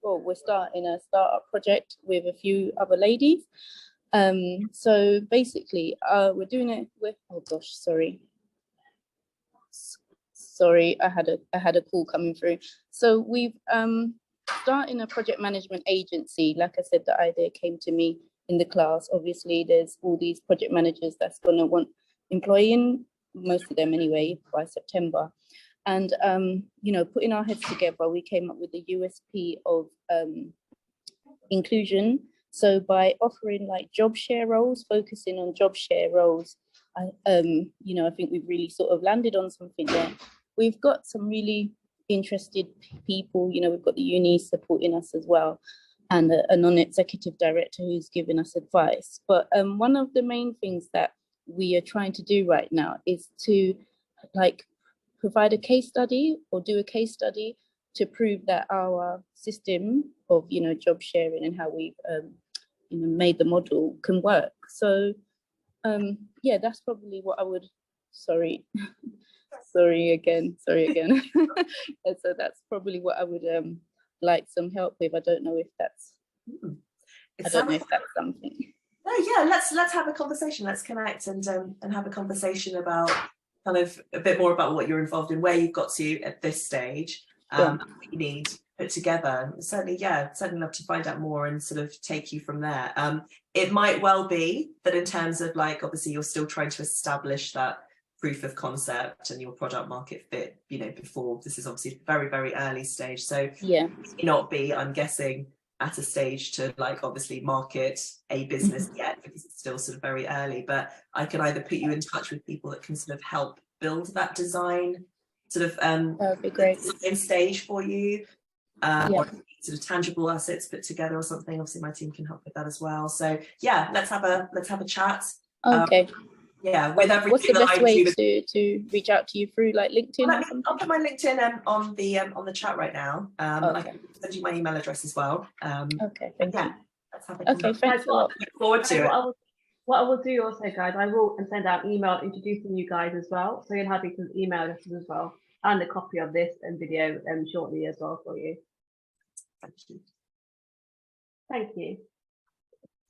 we're starting a startup project with a few other ladies. So basically, we're doing it with, oh gosh, sorry, I had a call coming through. So we've starting a project management agency. Like I said, the idea came to me in the class. Obviously, there's all these project managers that's gonna want employing, most of them anyway, by September. And, putting our heads together, we came up with the USP of inclusion. So by offering like job share roles, focusing on job share roles, I think we've really sort of landed on something there. We've got some really interested people, we've got the uni supporting us as well, and a non-executive director who's giving us advice. But one of the main things that we are trying to do right now is to provide a case study or do a case study to prove that our system of job sharing and how we've made the model can work. So that's probably what I would, sorry again. And so that's probably what I would like some help with. I don't know if that's something. No, yeah, let's have a conversation. Let's connect and have a conversation about kind of a bit more about what you're involved in, where you've got to at this stage, and what you need put together. Certainly love to find out more and sort of take you from there. It might well be that in terms of obviously you're still trying to establish that proof of concept and your product market fit, before this is obviously very, very early stage. So it may not be, I'm guessing, at a stage to obviously market a business yet, because it's still sort of very early, but I can either put you in touch with people that can sort of help build that design sort of that'd be great. design stage for you, or sort of tangible assets put together or something. Obviously my team can help with that as well. So let's have a chat. Okay. With everything. What's the best way to reach out to you through LinkedIn or something? I'll put my LinkedIn on the chat right now. I can send you my email address as well. Okay, thank you. Let's have a Okay, thanks a lot. Look forward to it. What I will do also, guys, I will send out an email introducing you guys as well, so you'll have your email addresses as well, and a copy of this and video shortly as well for you. Thank you. Thank you.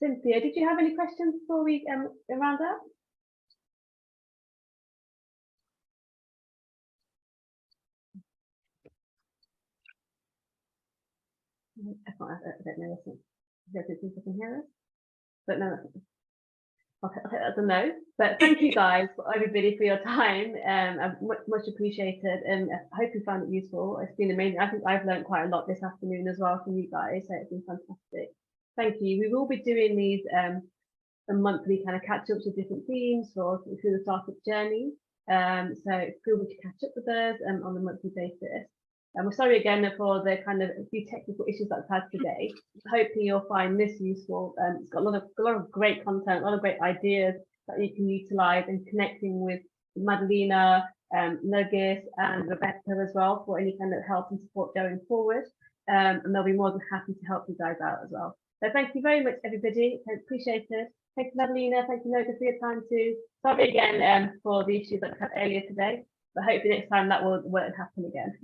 Cynthia, did you have any questions before we round up? I don't know if people can hear us, but no, okay, that's a no. But thank you guys, everybody, for your time. Much appreciated, and I hope you found it useful. It's been amazing. I think I've learned quite a lot this afternoon as well from you guys, so it's been fantastic. Thank you. We will be doing these a monthly kind of catch-ups with different themes through the startup journey. So feel free to catch up with us on a monthly basis. And we're sorry again for the kind of a few technical issues that we've had today. Hopefully you'll find this useful. It's got a lot of great content, a lot of great ideas that you can utilize in connecting with Madalena, Nargis and Rebecca as well for any kind of help and support going forward. And they'll be more than happy to help you guys out as well. So thank you very much, everybody. I appreciate it. Thank you, Madalena. Thank you, Noga, for your time too. Sorry again for the issues that we had earlier today, but hopefully next time that won't happen again.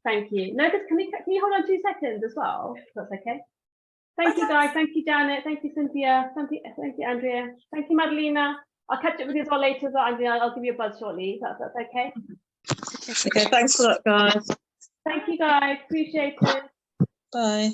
Thank you. Noga, can you hold on 2 seconds as well? If that's okay. Thank you, guys. Thank you, Janet. Thank you, Cynthia. Thank you, Andrea. Thank you, Madalena. I'll catch up with you as well later, but Andrea, I'll give you a buzz shortly. That's okay. Okay, thanks for that, guys. Thank you, guys. Appreciate it. Bye.